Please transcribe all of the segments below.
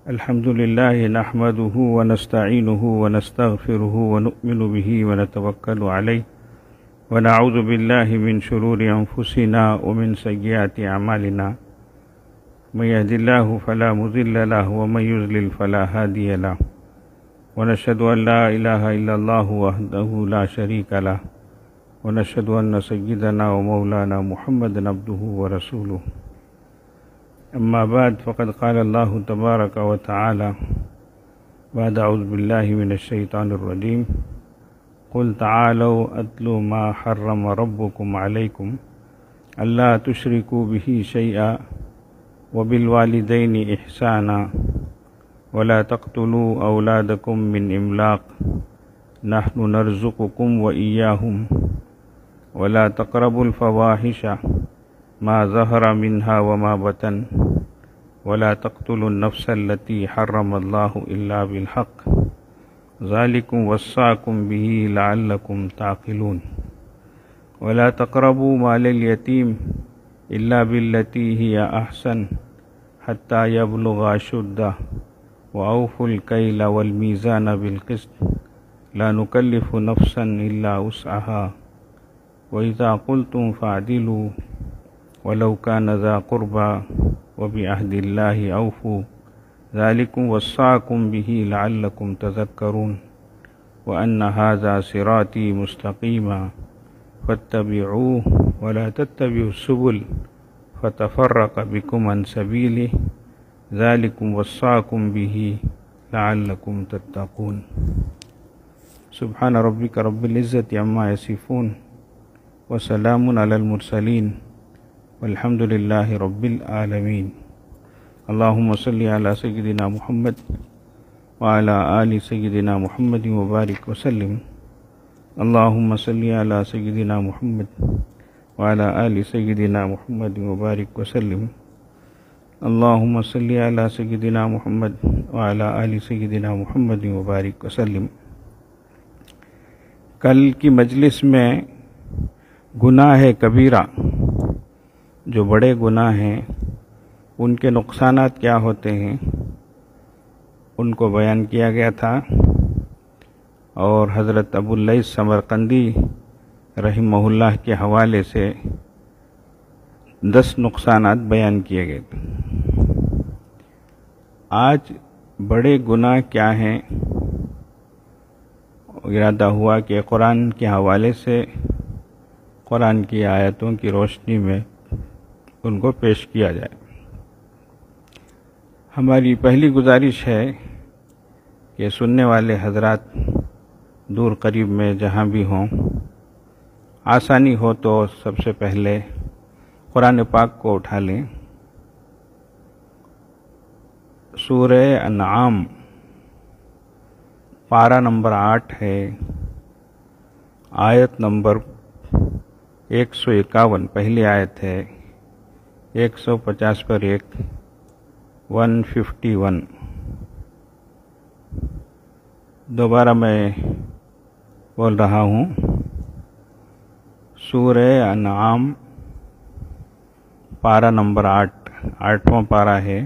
الحمد لله نحمده ونستعينه ونستغفره ونؤمن به ونتوكل عليه ونعوذ بالله من شرور أنفسنا ومن سيئات أعمالنا من يهد الله فلا مضل له ومن يضلل فلا هادي له ونشهد أن لا إله إلا الله وحده لا شريك له ونشهد أن سيدنا ومولانا محمدا عبده ورسوله أما بعد فقد قال الله تبارك وتعالى بعد أعوذ بالله من الشيطان الرجيم قل تعالوا أتلوا ما حرم ربكم عليكم ألا تشركوا به شيئا وبالوالدين إحسانا ولا تقتلوا أولادكم من إملاق نحن نرزقكم وإياهم ولا تقربوا الفواحش ما ظهر منها وما بطن ولا تقتلوا النفس التي حرم الله إلا بالحق ذلكم وصاكم به لعلكم تعقلون ولا تقربوا مال اليتيم إلا بالتي هي أحسن حتى يبلغ أشده وأوفوا الكيل والميزان بالقسط لا نكلف نفسا إلا وسعها وإذا قلتم فاعدلوا ولو كان ذا قربى وبعهد الله أوفوا ذلكم وصاكم به لعلكم تذكرون وأن هذا صراطي مستقيما فاتبعوه ولا تتبعوا السبل فتفرق بكم عن سبيله ذلكم وصاكم به لعلكم تتقون سبحان ربك رب العزة عما يصفون وسلام على المرسلين والحمد لله رب العالمين اللهم صل على سيدنا محمد وعلى آل سيدنا محمد وبارك وسلم اللهم صل على سيدنا محمد وعلى آل سيدنا محمد وبارك وسلم اللهم صل على سيدنا محمد وعلى آل سيدنا محمد وبارك وسلم۔ کل کی مجلس میں گناہ کبیرہ، جو بڑے گناہ ہیں ان کے نقصانات کیا ہوتے ہیں ان کو بیان کیا گیا تھا، اور حضرت ابو اللیث سمرقندی رحمہ اللہ کے حوالے سے 10 نقصانات بیان کیے گئے تھے۔ آج بڑے گناہ کیا ہیں ارادہ ہوا کہ قرآن کے حوالے سے قرآن کی آیتوں کی روشنی میں ان کو پیش کیا جائے۔ ہماری پہلی گزارش ہے کہ سننے والے حضرات دور قریب میں جہاں بھی ہوں، آسانی ہو تو سب سے پہلے قرآن پاک کو اٹھا لیں۔ سورہ انعام پارہ نمبر 8 ہے، آیت نمبر 151 پہلی آیت ہے، 150 پر 151۔ دوبارہ میں بول رہا ہوں، سورہ انعام پارہ نمبر 8، 8واں پارہ ہے،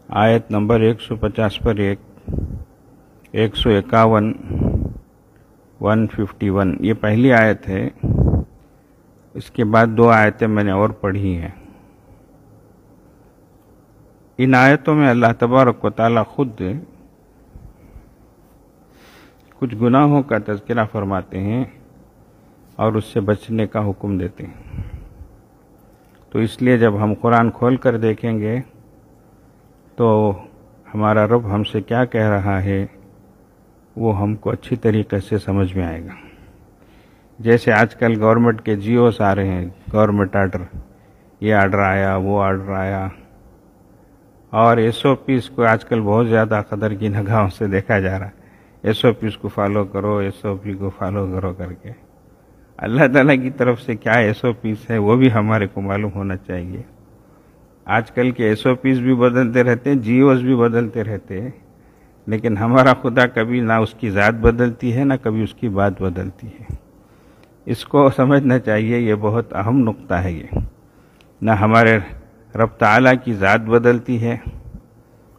آیت نمبر 150 پر 151، 151 یہ پہلی آیت ہے۔ اس کے بعد 2 آیتیں میں نے اور پڑھی ہیں۔ ان آیتوں میں اللہ تبارک و تعالیٰ خود کچھ گناہوں کا تذکرہ فرماتے ہیں اور اس سے بچنے کا حکم دیتے ہیں۔ تو اس لیے جب ہم قرآن کھول کر دیکھیں گے تو ہمارا رب ہم سے کیا کہہ رہا ہے وہ ہم کو اچھی طریقے سے سمجھ میں آئے گا۔ جیسے آج کل گورنمنٹ کے جیوز آ رہے ہیں، گورنمنٹ آرڈر، یہ آرڈر آیا، وہ آرڈر آیا، اور ایس او پیز کو آج کل بہت زیادہ قدر کی نگاہوں سے دیکھا جا رہا ہے۔ ایس او پیز کو فالو کرو، ایس او پی کو فالو کرو کر کے۔ اللہ تعالیٰ کی طرف سے کیا ایس او پیز ہے وہ بھی ہمارے کو معلوم ہونا چاہیے۔ آج کل کے ایس او پیز بھی بدلتے رہتے ہیں، جیوز بھی بدلتے رہتے ہیں، لیکن ہمارا خدا کبھی نہ اس کی ذات بدلتی ہے نہ کبھی اس کی بات بدلتی ہے۔ اس کو سمجھنا چاہیے، یہ بہت اہم نقطہ ہے۔ یہ نہ ہمارے رب تعالیٰ کی ذات بدلتی ہے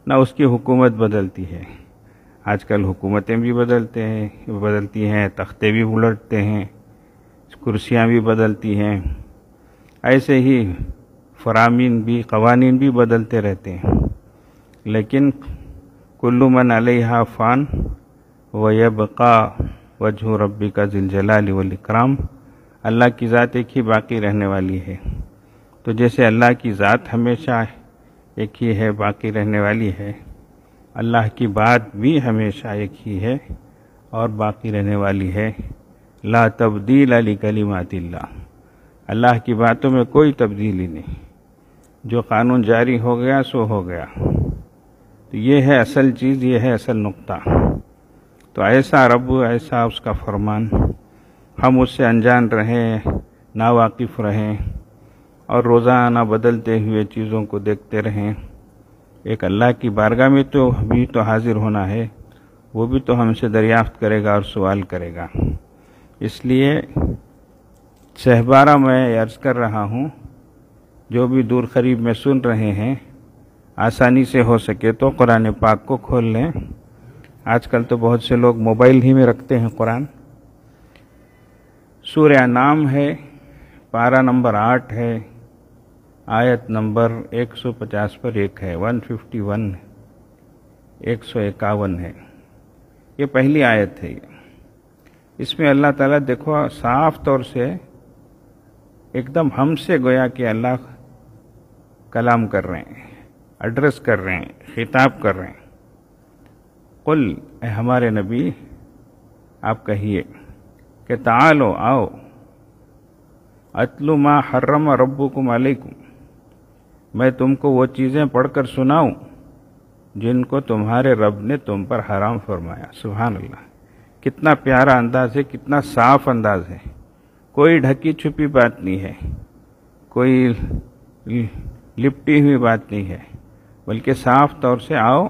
نہ اس کی حکومت بدلتی ہے۔ آج کل حکومتیں بھی بدلتی ہیں، تختے بھی الٹتے ہیں، کرسیاں بھی بدلتی ہیں، ایسے ہی فرامین بھی، قوانین بھی بدلتے رہتے ہیں، لیکن کل من علیہا فان ویبقا وجہ ربک ذی الجلال والاکرام، اللہ کی ذات ایک ہی باقی رہنے والی ہے۔ تو جیسے اللہ کی ذات ہمیشہ ایک ہی ہے، باقی رہنے والی ہے، اللہ کی بات بھی ہمیشہ ایک ہی ہے اور باقی رہنے والی ہے۔ لا تبدیل لکلمات اللہ، اللہ کی باتوں میں کوئی تبدیلی نہیں، جو قانون جاری ہو گیا سو ہو گیا۔ تو یہ ہے اصل چیز، یہ ہے اصل نقطہ۔ تو ایسا رب، ایسا اس کا فرمان، ہم اس سے انجان رہیں، ناواقف رہیں اور روزانہ بدلتے ہوئے چیزوں کو دیکھتے رہیں۔ ایک اللہ کی بارگاہ میں تو بھی تو حاضر ہونا ہے، وہ بھی تو ہم سے دریافت کرے گا اور سوال کرے گا۔ اس لیے 12 میں عرض کر رہا ہوں، جو بھی دور قریب میں سن رہے ہیں، آسانی سے ہو سکے تو قرآن پاک کو کھول لیں۔ آج کل تو بہت سے لوگ موبائل ہی میں رکھتے ہیں قرآن۔ سورہ انعام ہے، پارہ نمبر 8 ہے، آیت نمبر 150 پر 1 ہے، 151 151 ہے، یہ پہلی آیت ہے۔ اس میں اللہ تعالیٰ دیکھو صاف طور سے ایک دم ہم سے گویا کہ اللہ کلام کر رہے ہیں، ایڈریس کر رہے ہیں، خطاب کر رہے ہیں۔ قل، اے ہمارے نبی آپ کہیے کہ تعالو، آؤ، اتلو ما حرم ربکم علیکم، میں تم کو وہ چیزیں پڑھ کر سناؤں جن کو تمہارے رب نے تم پر حرام فرمایا۔ سبحان اللہ، کتنا پیارا انداز ہے، کتنا صاف انداز ہے، کوئی ڈھکی چھپی بات نہیں ہے، کوئی لپٹی ہوئی بات نہیں ہے، بلکہ صاف طور سے آؤ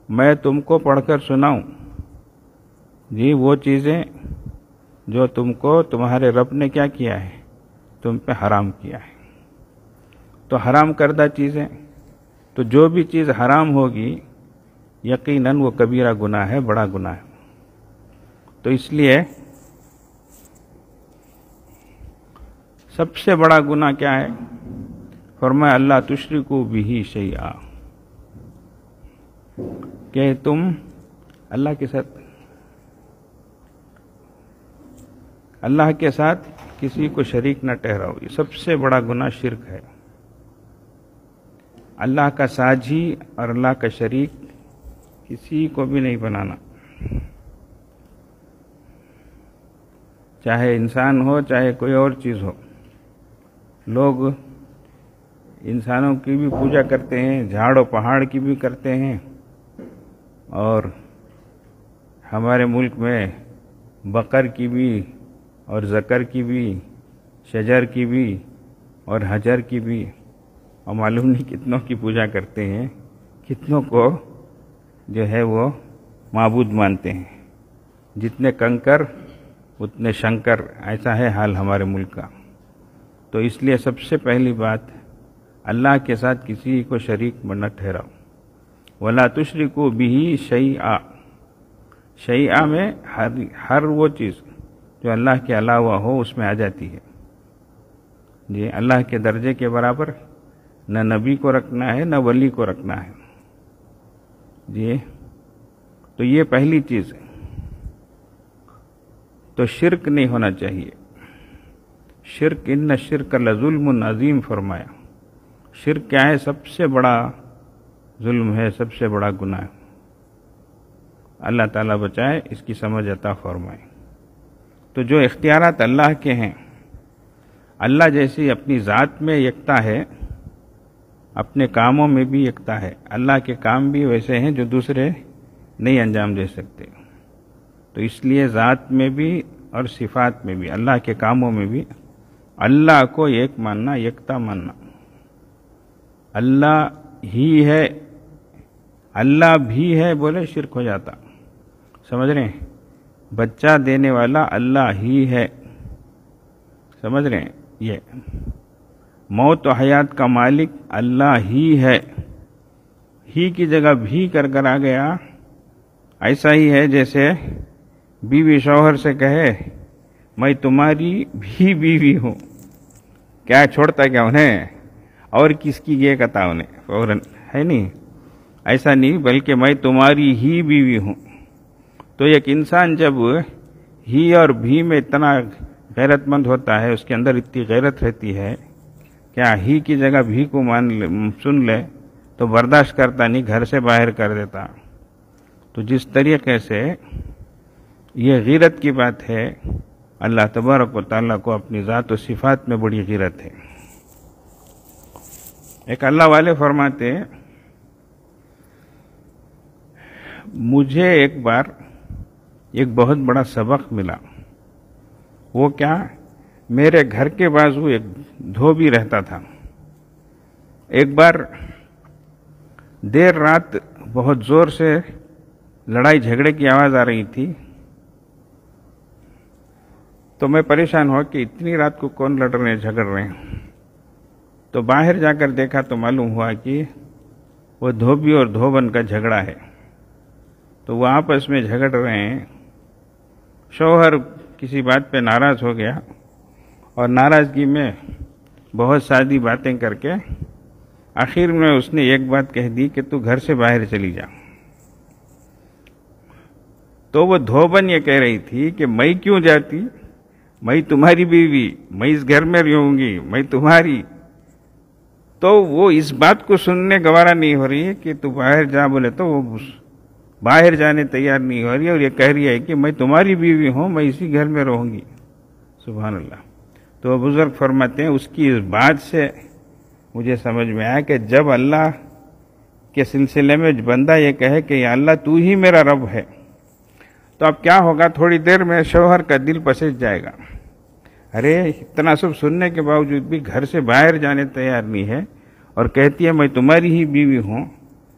میں تم کو پڑھ کر سناؤں جی وہ چیزیں جو تم کو تمہارے رب نے کیا کیا ہے، تم پہ حرام کیا ہے۔ تو حرام کردہ چیزیں، تو جو بھی چیز حرام ہوگی یقیناً وہ کبیرہ گناہ ہے، بڑا گناہ ہے۔ تو اس لیے سب سے بڑا گناہ کیا ہے؟ فرمایا اللہ تشرکو بہ شیئا، کہ تم اللہ کے ساتھ کسی کو شریک نہ ٹھہراؤ۔ یہ سب سے بڑا گناہ شرک ہے۔ اللہ کا ساجی اور اللہ کا شریک کسی کو بھی نہیں بنانا، چاہے انسان ہو چاہے کوئی اور چیز ہو۔ لوگ انسانوں کی بھی پوجا کرتے ہیں، جھاڑ و پہاڑ کی بھی کرتے ہیں، اور ہمارے ملک میں بقر کی بھی اور ذکر کی بھی، شجر کی بھی اور حجر کی بھی، اور معلوم نہیں کتنوں کی پوجا کرتے ہیں، کتنوں کو جو ہے وہ معبود مانتے ہیں۔ جتنے کنکر اتنے شنکر، ایسا ہے حال ہمارے ملک کا۔ تو اس لیے سب سے پہلی بات، اللہ کے ساتھ کسی کو شریک نہ ٹھہراؤ۔ وَلَا تُشْرِكُوا بِهِ شَيْئًا، شیئا میں ہر وہ چیز جو اللہ کے علاوہ ہو اس میں آ جاتی ہے۔ جی اللہ کے درجے کے برابر نہ نبی کو رکھنا ہے نہ ولی کو رکھنا ہے۔ جی تو یہ پہلی چیز ہے۔ تو شرک نہیں ہونا چاہیے۔ شرک، ان الشرک لظلم عظیم فرمایا۔ شرک کیا ہے؟ سب سے بڑا ظلم ہے، سب سے بڑا گناہ ہے۔ اللہ تعالیٰ بچائے، اس کی سمجھ عطا فرمائے۔ تو جو اختیارات اللہ کے ہیں، اللہ جیسی اپنی ذات میں یکتا ہے، اپنے کاموں میں بھی یکتا ہے۔ اللہ کے کام بھی ویسے ہیں جو دوسرے نہیں انجام دے سکتے۔ تو اس لیے ذات میں بھی اور صفات میں بھی، اللہ کے کاموں میں بھی اللہ کو ایک ماننا، یکتا ماننا۔ اللہ ہی ہے، اللہ بھی ہے بولے شرک ہو جاتا۔ سمجھ رہے ہیں؟ بچہ دینے والا اللہ ہی ہے، سمجھ رہے ہیں؟ یہ موت و حیات کا مالک اللہ ہی ہے. ہی کی جگہ بھی کر آ گیا. ایسا ہی ہے جیسے بیوی شوہر سے کہے میں تمہاری بھی بیوی ہوں. کیا چھوڑتا کیا انہیں؟ اور کس کی یہ کہتا انہیں فوراً، ہے نہیں؟ ایسا نہیں، بلکہ میں تمہاری ہی بیوی ہوں. تو ایک انسان جب ہی اور بھی میں اتنا غیرت مند ہوتا ہے، اس کے اندر اتنی غیرت رہتی ہے، کیا ہی کی جگہ بھی کو سن لے تو برداشت کرتا نہیں، گھر سے باہر کر دیتا. تو جس طریقے سے یہ غیرت کی بات ہے، اللہ تبارک و تعالیٰ کو اپنی ذات و صفات میں بڑی غیرت ہے. ایک اللہ والے فرماتے مجھے ایک بار ایک بہت بڑا سبق ملا. وہ کیا؟ میرے گھر کے بازو ایک دھوبی رہتا تھا. ایک بار دیر رات بہت زور سے لڑائی جھگڑے کی آواز آ رہی تھی، تو میں پریشان ہوا کہ اتنی رات کو کون لڑ رہے ہیں، جھگڑ رہے ہیں. تو باہر جا کر دیکھا تو معلوم ہوا کہ وہ دھوبی اور دھوبن کا جھگڑا ہے. تو وہ آپس میں جھگڑ رہے ہیں. شوہر کسی بات پہ ناراض ہو گیا اور ناراضگی میں بہت سادی باتیں کر کے آخر میں اس نے ایک بات کہہ دی کہ تو گھر سے باہر چلی جا. تو وہ دھوبن یہ کہہ رہی تھی کہ میں کیوں جاتی، میں تمہاری بیوی، میں اس گھر میں رہوں گی، میں تمہاری. تو وہ اس بات کو سننے گوارا نہیں ہو رہی ہے کہ تو باہر جا بولے تو وہ باہر جانے تیار نہیں ہو رہی ہے، اور یہ کہہ رہی ہے کہ میں تمہاری بیوی ہوں، میں اسی گھر میں رہوں گی. سبحان اللہ. تو بزرگ فرماتے ہیں اس کی اس بات سے مجھے سمجھ میں آیا کہ جب اللہ کے سلسلے میں بندہ یہ کہے کہ یا اللہ تو ہی میرا رب ہے، تو اب کیا ہوگا؟ تھوڑی دیر میں شوہر کا دل پسج جائے گا. ارے اتنا سب سننے کے باوجود بھی گھر سے باہر جانے تیار نہیں ہے اور کہتی ہے میں تمہاری ہی بیوی ہوں،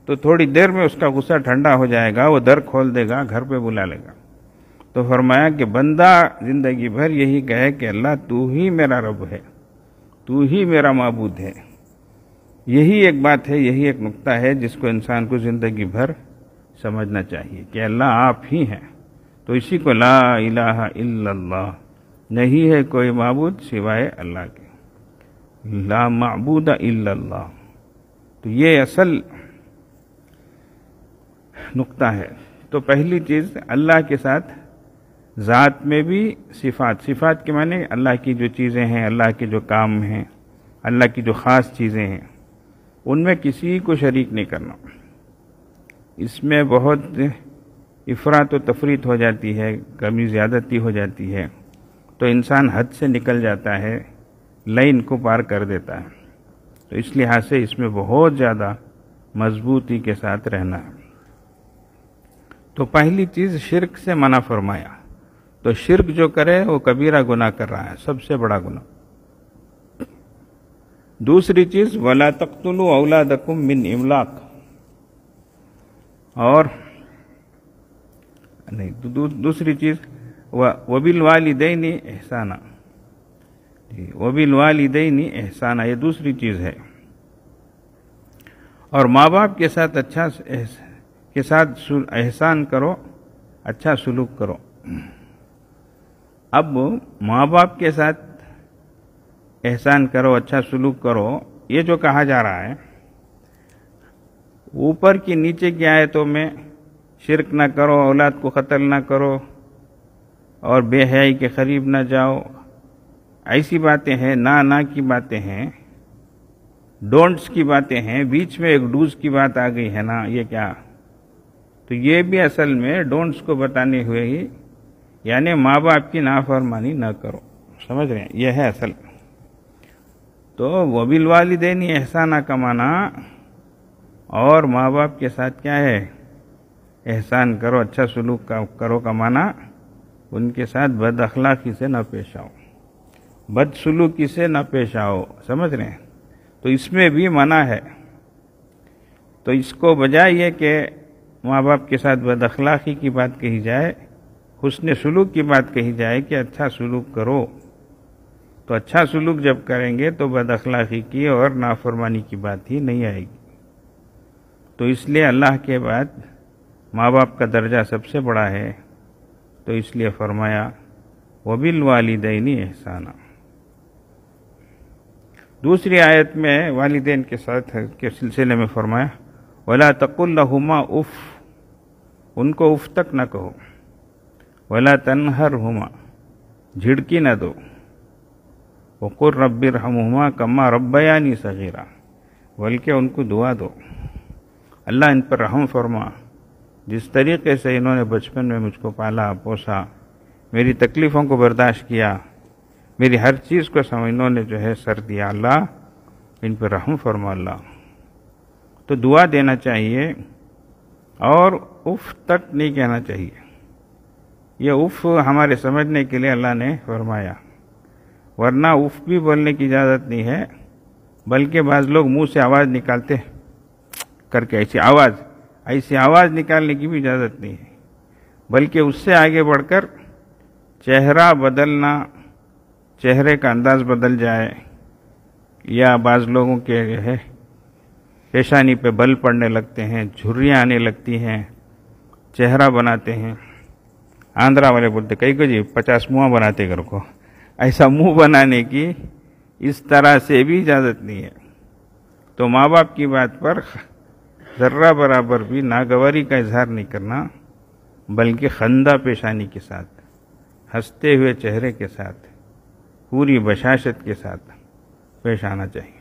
تو تھوڑی دیر میں اس کا غصہ ٹھنڈا ہو جائے گا، وہ در کھول دے گا، گھر پہ بلا لے گا. تو فرمایا کہ بندہ زندگی بھر یہی کہے کہ اللہ تو ہی میرا رب ہے، تو ہی میرا معبود ہے. یہی ایک بات ہے، یہی ایک نقطہ ہے جس کو انسان کو زندگی بھر سمجھنا چاہیے کہ اللہ آپ ہی ہیں. تو اسی کو لا الہ الا اللہ، نہیں ہے کوئی معبود سوائے اللہ کے، لا معبود الا اللہ. تو یہ اصل نقطہ ہے. تو پہلی چیز اللہ کے ساتھ ذات میں بھی صفات کے معنی اللہ کی جو چیزیں ہیں، اللہ کے جو کام ہیں، اللہ کی جو خاص چیزیں ہیں، ان میں کسی کو شریک نہیں کرنا. اس میں بہت افراط و تفریط ہو جاتی ہے، کمی زیادتی ہو جاتی ہے، تو انسان حد سے نکل جاتا ہے، لائن کو پار کر دیتا ہے. تو اس لحاظ سے اس میں بہت زیادہ مضبوطی کے ساتھ رہنا ہے. تو پہلی چیز شرک سے منع فرمایا. تو شرک جو کرے وہ کبیرہ گناہ کر رہا ہے، سب سے بڑا گناہ. دوسری چیز وَلَا تَقْتُلُوا أَوْلَادَكُمْ مِنْ إِمْلَاقٍ، اور نہیں دوسری چیز وَبِالْوَالِدَيْنِ إِحْسَانًا، وَبِالْوَالِدَيْنِ إِحْسَانًا، یہ دوسری چیز ہے. اور ماں باپ کے ساتھ احسان کرو، اچھا سلوک کرو. اب ماں باپ کے ساتھ احسان کرو، اچھا سلوک کرو، یہ جو کہا جا رہا ہے اوپر کی نیچے کی آیتوں میں شرک نہ کرو، اولاد کو قتل نہ کرو، اور بے حیائی کے قریب نہ جاؤ، ایسی باتیں ہیں، نہ کی باتیں ہیں، ڈونٹس کی باتیں ہیں. بیچ میں ایک ڈوز کی بات آ گئی ہے نا، یہ کیا؟ تو یہ بھی اصل میں ڈونٹس کو بتانے ہوئے ہی، یعنی ماں باپ کی نافرمانی نہ کرو. سمجھ رہے ہیں؟ یہ ہے اصل. تو وَبِالْوَالِدَيْنِ احسانہ کا معنی، اور ماں باپ کے ساتھ کیا ہے؟ احسان کرو، اچھا سلوک کرو کا معنی ان کے ساتھ بد اخلاقی سے نہ پیش آؤ، بد سلوکی سے نہ پیش آؤ. سمجھ رہے ہیں؟ تو اس میں بھی منع ہے. تو اس کو بجائے یہ کہ ماں باپ کے ساتھ بد اخلاقی کی بات کہی جائے، حسن سلوک کی بات کہی جائے کہ اچھا سلوک کرو. تو اچھا سلوک جب کریں گے تو بد اخلاقی کی اور نافرمانی کی بات ہی نہیں آئے گی. تو اس لیے اللہ کے بعد ماں باپ کا درجہ سب سے بڑا ہے، تو اس لیے فرمایا وَبِالْوَالِدَيْنِ إِحْسَانًا. دوسری آیت میں والدین کے ساتھ کے سلسلے میں فرمایا وَلَا تَقُلْ لَهُمَا اف، ان کو اف تک نہ کہو، وَلَا تَنْهَرْهُمَا، جھڑکی نہ دو، وَقُلْ رَبِّ ارْحَمْهُمَا كَمَّا رَبَّيَانِي صَغِيرًا، بلکہ ان کو دعا دو، اللہ ان پر رحم فرما، جس طریقے سے انہوں نے بچپن میں مجھ کو پالا پوسا، میری تکلیفوں کو برداشت کیا، میری ہر چیز کو انہوں نے جو ہے سر دیا، اللہ ان پر رحم فرما. اللہ تو دعا دینا چاہیے اور اف تک نہیں کہنا چاہیے. یہ اف ہمارے سمجھنے کے لیے اللہ نے فرمایا، ورنہ اف بھی بولنے کی اجازت نہیں ہے، بلکہ بعض لوگ منہ سے آواز نکالتے کر کے ایسی آواز نکالنے کی بھی اجازت نہیں ہے، بلکہ اس سے آگے بڑھ کر چہرہ بدلنا، چہرے کا انداز بدل جائے، یا بعض لوگوں کے جو ہے پیشانی پہ بل پڑنے لگتے ہیں، جھریاں آنے لگتی ہیں، چہرہ بناتے ہیں. آندھرا والے بولتے کئی کو جی 50 منہ بناتے گھر کو، ایسا منہ بنانے کی اس طرح سے بھی اجازت نہیں ہے. تو ماں باپ کی بات پر ذرہ برابر بھی ناگواری کا اظہار نہیں کرنا، بلکہ خندہ پیشانی کے ساتھ، ہنستے ہوئے چہرے کے ساتھ، پوری بشاشت کے ساتھ پیش آنا چاہیے.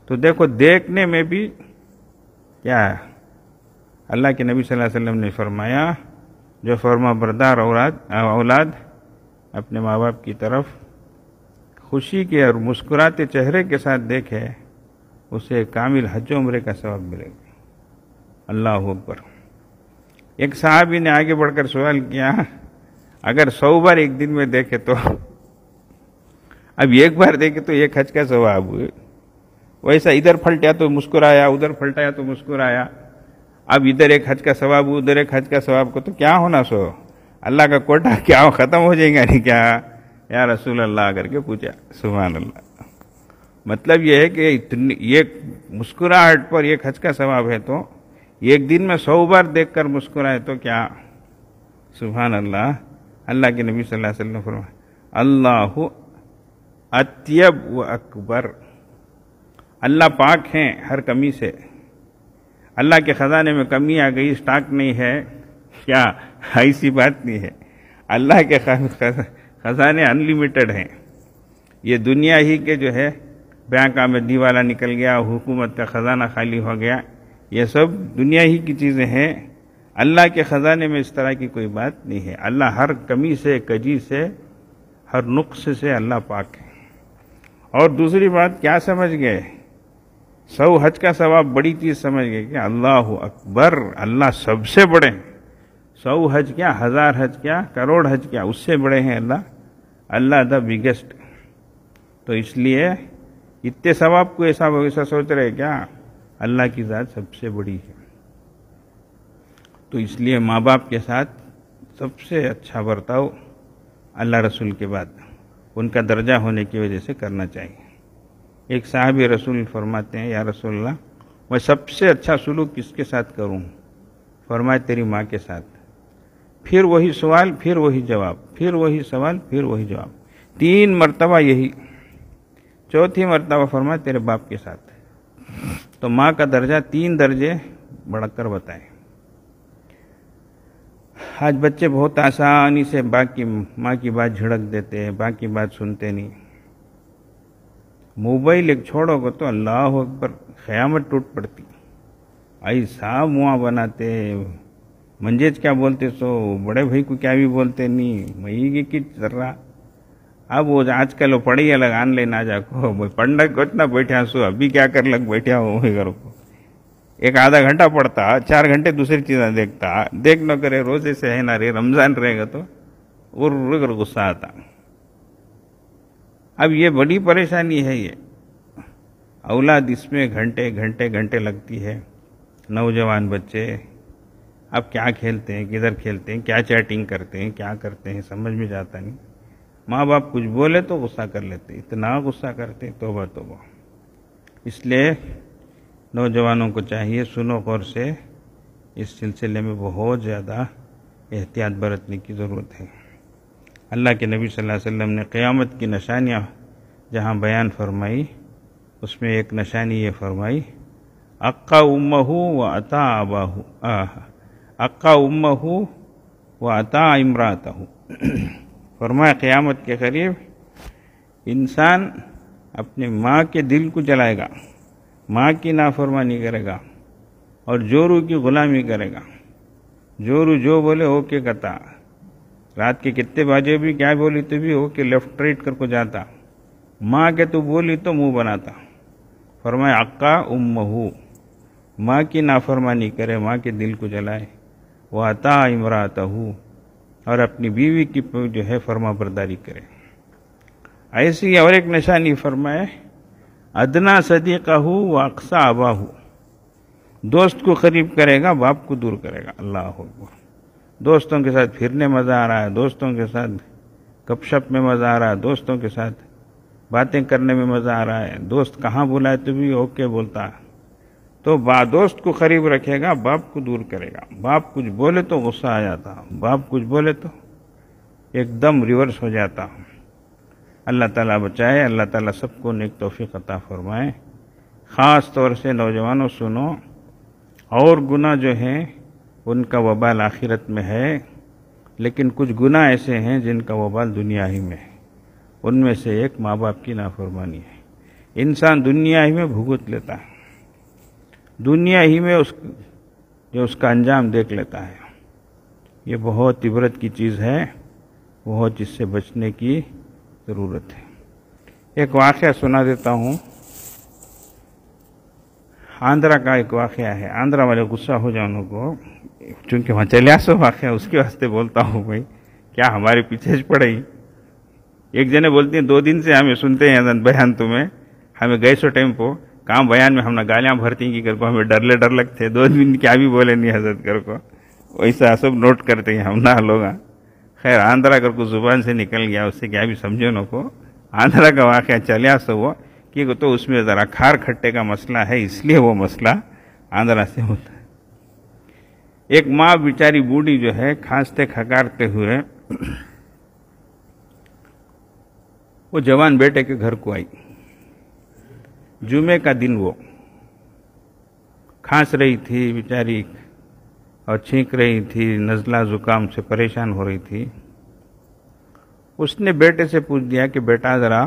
تو دیکھو دیکھنے میں بھی کیا ہے، اللہ کے نبی صلی اللہ علیہ وسلم نے فرمایا جو فرما بردار اولاد اپنے ماں باپ کی طرف خوشی کے اور مسکراتے چہرے کے ساتھ دیکھے، اسے کامل حج و عمرے کا ثواب ملے گا. اللہ اکبر. ایک صحابی نے آگے بڑھ کر سوال کیا، اگر 100 بار ایک دن میں دیکھے تو، اب ایک بار دیکھے تو ایک حج کا ثواب ہوئے، ویسا ادھر پھلٹیا تو مسکرایا، ادھر پھلٹایا تو مسکرایا، اب ادھر ایک حج کا ثواب ہو، ادھر ایک حج کا ثواب کو، تو کیا ہونا سو اللہ کا کوٹا کیا ختم ہو جائے گا نہیں کیا یا رسول اللہ کر کے پوچھا. سبحان اللہ. مطلب یہ ہے کہ ایک مسکراہٹ پر ایک حج کا ثواب ہے، تو ایک دن میں 100 بار دیکھ کر مسکرائے تو کیا. سبحان اللہ. اللہ کے نبی صلی اللہ علیہ وسلم نے فرمایا اللہ اطیب و اکبر، اللہ پاک ہیں ہر کمی سے. اللہ کے خزانے میں کمی آ گئی، سٹاک نہیں ہے کیا، ایسی بات نہیں ہے. اللہ کے خزانے انلیمیٹڈ ہیں. یہ دنیا ہی کے جو ہے بینک میں دیوالا نکل گیا، حکومت کا خزانہ خالی ہو گیا، یہ سب دنیا ہی کی چیزیں ہیں. اللہ کے خزانے میں اس طرح کی کوئی بات نہیں ہے. اللہ ہر کمی سے، کجی سے، ہر نقص سے اللہ پاک ہے. اور دوسری بات کیا سمجھ گئے، 100 حج کا ثواب بڑی چیز سمجھ گئے کہ اللہ اکبر، اللہ سب سے بڑے ہیں. 100 حج کیا، 1000 حج کیا، کروڑ حج کیا، اس سے بڑے ہیں اللہ. اللہ دا بگیسٹ. تو اس لیے اتنے ثواب کو ایسا سوچ رہے کیا، اللہ کی ذات سب سے بڑی ہے. تو اس لیے ماں باپ کے ساتھ سب سے اچھا برتاؤ اللہ رسول کے بعد ان کا درجہ ہونے کی وجہ سے کرنا چاہیے. ایک صحابی رسول فرماتے ہیں یا رسول اللہ میں سب سے اچھا سلوک کس کے ساتھ کروں؟ فرمائے تیری ماں کے ساتھ. پھر وہی سوال، پھر وہی جواب، پھر وہی سوال، پھر وہی جواب، 3 مرتبہ یہی. چوتھی مرتبہ فرمائے تیرے باپ کے ساتھ. تو ماں کا درجہ 3 درجے بڑھ کر بتائیں. آج بچے بہت آسانی سے ماں کی بات جھڑک دیتے ہیں، باقی بات سنتے نہیں. موبائل ایک چھوڑو گے تو اللہ اکبر قیامت ٹوٹ پڑتی. ایسا منہ بناتے، منجیج کیا بولتے سو بڑے بھائی کو کیا بھی بولتے نہیں، میں کی ذرا. اب وہ آج کل وہ پڑھی الگ آن لائن آ جا کو پڑھنا کو اتنا بیٹھا سو، ابھی کیا کر لگ بیٹھا ہو گھر کو. ایک آدھا گھنٹہ پڑھتا، 4 گھنٹے دوسری چیزیں دیکھتا. دیکھ نہ کرے روزے سے ہے نہ رے، رمضان رہے گا تو اور غصہ آتا. اب یہ بڑی پریشانی ہے. یہ اولاد اس میں گھنٹے گھنٹے گھنٹے لگتی ہے. نوجوان بچے اب کیا کھیلتے ہیں، کدھر کھیلتے ہیں، کیا چیٹنگ کرتے ہیں، کیا کرتے ہیں، سمجھ میں جاتا نہیں. ماں باپ کچھ بولے تو غصہ کر لیتے، اتنا غصہ کرتے، توبہ توبہ۔ اس لیے نوجوانوں کو چاہیے سنو غور سے، اس سلسلے میں بہت زیادہ احتیاط برتنے کی ضرورت ہے۔ اللہ کے نبی صلی اللہ علیہ وسلم نے قیامت کی نشانیاں جہاں بیان فرمائی، اس میں ایک نشانی یہ فرمائی، اقا امہ و اطاع اباہ، اقا امہ و اطاع امراتہ۔ فرمایا قیامت کے قریب انسان اپنے ماں کے دل کو جلائے گا، ماں کی نافرمانی کرے گا اور جورو کی غلامی کرے گا۔ جورو جو بولے ہو کے کہتا، رات کے کتنے بجے بھی کیا بولی تو بھی ہو کے لیفٹ رائٹ کر کو جاتا، ماں کے تو بولی تو منہ بناتا۔ فرمایا اقا امہ، ماں کی نافرمانی کرے، ماں کے دل کو جلائے، واطاع امراتہ، اور اپنی بیوی کی جو ہے فرما برداری کرے۔ ایسی اور ایک نشانی فرمائے، ادنا صدیقہ و اقصی اباہ، دوست کو قریب کرے گا، باپ کو دور کرے گا۔ اللہ اکبر۔ دوستوں کے ساتھ پھرنے مزہ آ رہا ہے، دوستوں کے ساتھ گپ شپ میں مزہ آ رہا ہے، دوستوں کے ساتھ باتیں کرنے میں مزہ آ رہا ہے، دوست کہاں بلائے تو بھی اوکے بولتا ہے، تو دوست کو قریب رکھے گا، باپ کو دور کرے گا۔ باپ کچھ بولے تو غصہ آ جاتا، باپ کچھ بولے تو ایک دم ریورس ہو جاتا۔ اللہ تعالیٰ بچائے، اللہ تعالیٰ سب کو نیک توفیق عطا فرمائے۔ خاص طور سے نوجوانوں سنو، اور گناہ جو ہیں ان کا وبال آخرت میں ہے، لیکن کچھ گناہ ایسے ہیں جن کا وبال دنیا ہی میں ہے۔ ان میں سے ایک ماں باپ کی نافرمانی ہے۔ انسان دنیا ہی میں بھگت لیتا ہے، دنیا ہی میں اس کا انجام دیکھ لیتا ہے۔ یہ بہت عبرت کی چیز ہے، بہت اس سے بچنے کی ضرورت ہے۔ ایک واقعہ سنا دیتا ہوں، آندھرا کا ایک واقعہ ہے۔ آندھرا والے غصہ ہو جانوں کو، چونکہ وہاں چلیا سو واقعہ اس کے واسطے بولتا ہوں، بھائی کیا ہمارے پیچھے پڑے ہی۔ ایک جنے بولتی ہیں 2 دن سے ہمیں سنتے ہیں بیان تمہیں، ہمیں گئے سو ٹائم پو کام بیان میں ہم نے گالیاں بھرتی کی کر کو، ہمیں ڈر لگتے 2 دن کیا بھی بولے نہیں حضرت کر کو، ویسا سب نوٹ کرتے ہیں ہم نہ لوگ۔ خیر آندھرا کر کو زبان سے نکل گیا، اس سے کیا بھی سمجھو نہ کو۔ آندھرا کا واقعہ چلیا سو وہ کہ تو اس میں ذرا کھار کھٹے کا مسئلہ ہے، اس لیے وہ مسئلہ آندھرا سے ہوتا ہے۔ ایک ماں بیچاری بوڑھی جو ہے کھانستے کھکارتے ہوئے وہ جوان بیٹے کے گھر کو آئی۔ جمعے کا دن وہ کھانس رہی تھی بیچاری اور چھینک رہی تھی، نزلہ زکام سے پریشان ہو رہی تھی۔ اس نے بیٹے سے پوچھ دیا کہ بیٹا ذرا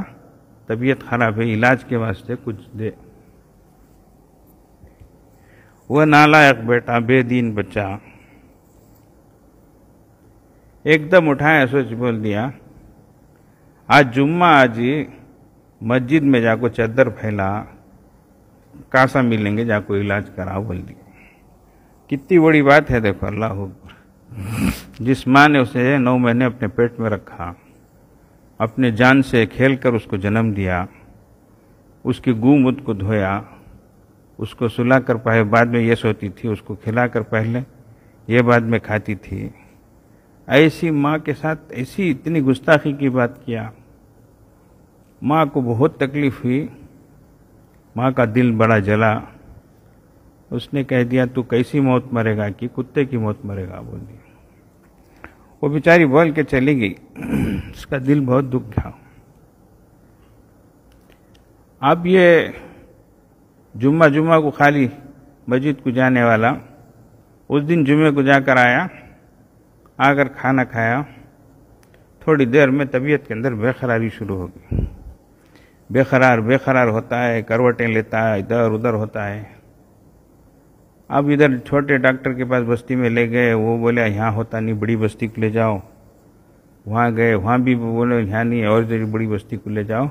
طبیعت خراب ہے، علاج کے واسطے کچھ دے۔ وہ نالائق بیٹا، بے دین بچہ ایک دم اٹھایا، سوچ بول دیا آج جمعہ، آج مسجد میں جا کو چادر پھیلا، کاسا ملیں گے، جا کو علاج کرا، بول دیا۔ کتنی بڑی بات ہے، دیکھو اللہ اکبر۔ جس ماں نے اسے 9 مہینے اپنے پیٹ میں رکھا، اپنے جان سے کھیل کر اس کو جنم دیا، اس کی گود کو دھویا، اس کو سلا کر پہلے بعد میں یہ سوتی تھی، اس کو کھلا کر پہلے یہ بعد میں کھاتی تھی، ایسی ماں کے ساتھ ایسی اتنی گستاخی کی بات کیا۔ ماں کو بہت تکلیف ہوئی، ماں کا دل بڑا جلا۔ اس نے کہہ دیا تو کیسی موت مرے گا، کہ کتے کی موت مرے گا، بول دیا۔ وہ بیچاری بول کے چلی گئی، اس کا دل بہت دکھ گیا۔ اب یہ جمعہ کو خالی مسجد کو جانے والا اس دن جمعے کو جا کر آیا، آ کر کھانا کھایا، تھوڑی دیر میں طبیعت کے اندر بے قراری شروع ہو گئی۔ بے قرار ہوتا ہے، کروٹیں لیتا ہے، ادھر ادھر ہوتا ہے۔ اب ادھر چھوٹے ڈاکٹر کے پاس بستی میں لے گئے، وہ بولے یہاں ہوتا نہیں، بڑی بستی کو لے جاؤ۔ وہاں گئے، وہاں بھی بولے یہاں نہیں، اور بڑی بستی کو لے جاؤ۔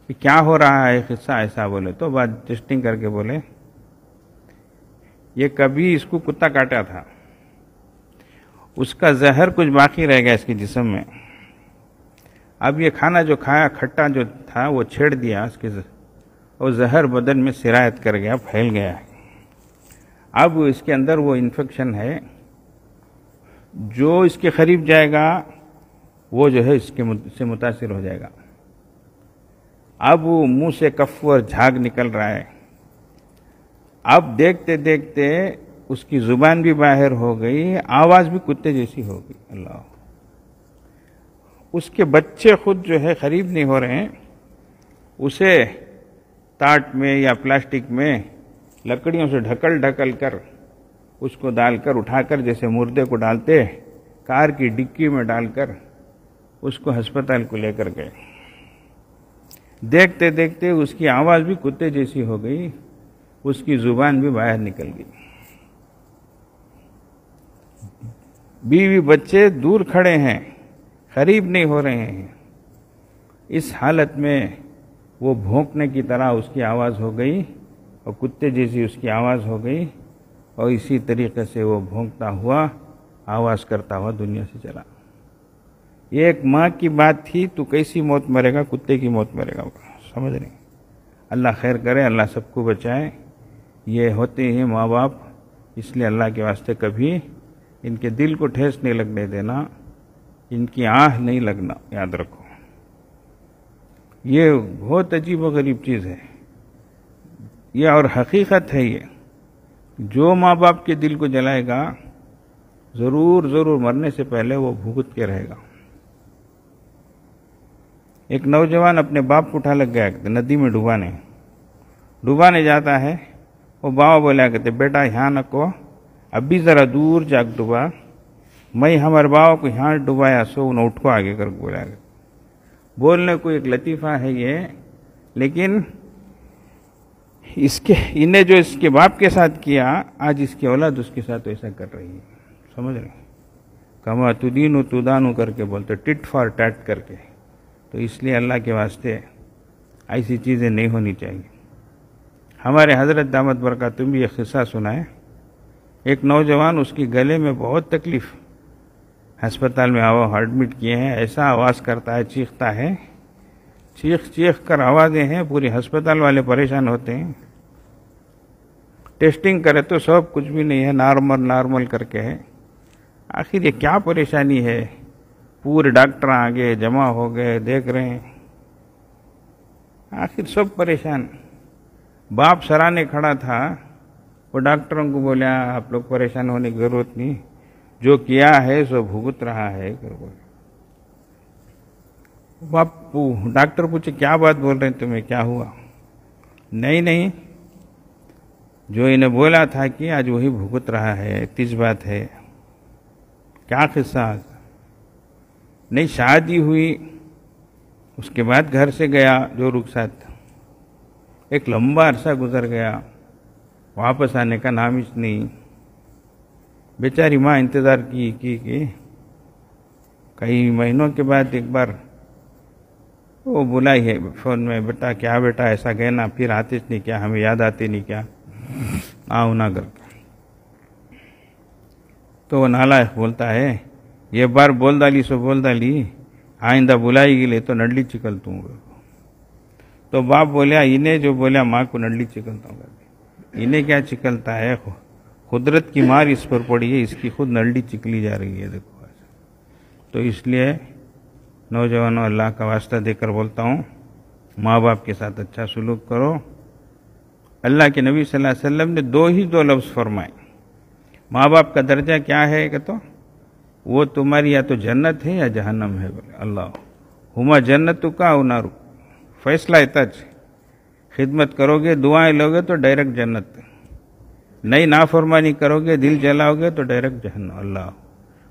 کہ کیا ہو رہا ہے قصہ ایسا، بولے تو بعد ٹیسٹنگ کر کے بولے یہ کبھی اس کو کتا کاٹا تھا، اس کا زہر کچھ باقی رہ گیا اس کے جسم میں۔ اب یہ کھانا جو کھایا کھٹا جو تھا وہ چھیڑ دیا اس کے، اور زہر بدن میں سرایت کر گیا، پھیل گیا ہے۔ اب اس کے اندر وہ انفیکشن ہے، جو اس کے قریب جائے گا وہ جو ہے اس سے متاثر ہو جائے گا. اب وہ منہ سے کف اور جھاگ نکل رہا ہے. اب دیکھتے دیکھتے اس کی زبان بھی باہر ہو گئی, آواز بھی کتے جیسی ہو گئی. اللہ, اس کے بچے خود جو ہے قریب نہیں ہو رہے ہیں, اسے تاٹ میں یا پلاسٹک میں لکڑیوں سے ڈھکل کر اس کو ڈال کر اٹھا کر, جیسے مردے کو ڈالتے کار کی ڈکی میں ڈال کر اس کو ہسپتال کو لے کر گئے. دیکھتے دیکھتے اس کی آواز بھی کتے جیسی ہو گئی, اس کی زبان بھی باہر نکل گئی. بیوی بچے دور کھڑے ہیں, قریب نہیں ہو رہے ہیں. اس حالت میں وہ بھونکنے کی طرح اس کی آواز ہو گئی اور کتے جیسی اس کی آواز ہو گئی, اور اسی طریقے سے وہ بھونکتا ہوا, آواز کرتا ہوا دنیا سے چلا. یہ ایک ماں کی بات تھی, تو کیسی موت مرے گا؟ کتے کی موت مرے گا. سمجھ رہے ہیں؟ اللہ خیر کرے, اللہ سب کو بچائے. یہ ہوتے ہیں ماں باپ, اس لیے اللہ کے واسطے کبھی ان کے دل کو ٹھیس نہیں لگنے دینا, ان کی آہ نہیں لگنا, یاد رکھو. یہ بہت عجیب و غریب چیز ہے یہ, اور حقیقت ہے یہ. جو ماں باپ کے دل کو جلائے گا ضرور مرنے سے پہلے وہ بھگت کے رہے گا. ایک نوجوان اپنے باپ کو اٹھا لگ گیا ندی میں ڈوبانے جاتا ہے. وہ بابا بولا کہتے, بیٹا یہاں نہ کو, ابھی ذرا دور جاگ ڈوبا. میں ہمارے بابا کو یہاں ڈبایا سو نہ اٹھ کو آگے کر بولا. بولنے کو ایک لطیفہ ہے یہ, لیکن انہیں جو اس کے باپ کے ساتھ کیا, آج اس کی اولاد اس کے ساتھ ایسا کر رہی ہے. سمجھ رہے ہیں؟ کما تدینو تدانو کر کے بولتے, ٹٹ فار ٹیٹ کر کے. تو اس لیے اللہ کے واسطے ایسی چیزیں نہیں ہونی چاہیے. ہمارے حضرت دامت برکاتہم بھی ایک قصہ سنا ہے. ایک نوجوان, اس کی گلے میں بہت تکلیف, ہسپتال میں ایڈمٹ کیے ہیں. ایسا آواز کرتا ہے, چیختا ہے, چیخ کر آوازیں ہیں, پوری ہسپتال والے پریشان ہوتے ہیں. ٹیسٹنگ کرے تو سب کچھ بھی نہیں ہے, نارمل کر کے ہے. آخر یہ کیا پریشانی ہے؟ پورے ڈاکٹر آگے جمع ہو گئے, دیکھ رہے ہیں. آخر سب پریشان. باپ سرانے کھڑا تھا, وہ ڈاکٹروں کو بولا آپ لوگ پریشان ہونے کی ضرورت نہیں, جو کیا ہے سو بھگت رہا ہے. باپ ڈاکٹر پوچھے کیا بات بول رہے ہیں تمہیں, کیا ہوا؟ نہیں, جو انہیں بولا تھا کہ آج وہی بھگت رہا ہے, تیز بات ہے. کیا قصہ؟ نہیں, شادی ہوئی, اس کے بعد گھر سے گیا جو رخصت, ایک لمبا عرصہ گزر گیا, واپس آنے کا نام ہی نہیں. بیچاری ماں انتظار کی کئی مہینوں کے بعد ایک بار وہ بلائی ہے فون میں, بیٹا ایسا گئے نا, پھر آتے نہیں کیا, ہمیں یاد آتے نہیں کیا, آؤ نہ کر کے. تو وہ نالائق بولتا ہے, یہ بار بول ڈالی, آئندہ بلائی گی لے تو نڈلی چکلتا ہوں. تو باپ بولیا, انہیں جو بولیا ماں کو نڈلی چکلتا ہوں. انہیں کیا چکلتا ہے, قدرت کی مار اس پر پڑی ہے, اس کی خود نڈلی چکلی جا رہی ہے. دیکھو, تو اس لیے نوجوانوں, اللہ کا واسطہ دے کر بولتا ہوں, ماں باپ کے ساتھ اچھا سلوک کرو. اللہ کے نبی صلی اللہ علیہ وسلم نے دو لفظ فرمائے. ماں باپ کا درجہ کیا ہے کہ تو وہ تمہاری یا تو جنت ہے یا جہنم ہے. بولے اللہ, ہما جنت کا او نارو, فیصلہ اتنا. خدمت کرو گے, دعائیں لوگے تو ڈائریکٹ جنت, نہیں نافرمانی کرو گے, دل جلاؤ گے تو ڈائریکٹ جہنم. اللہ,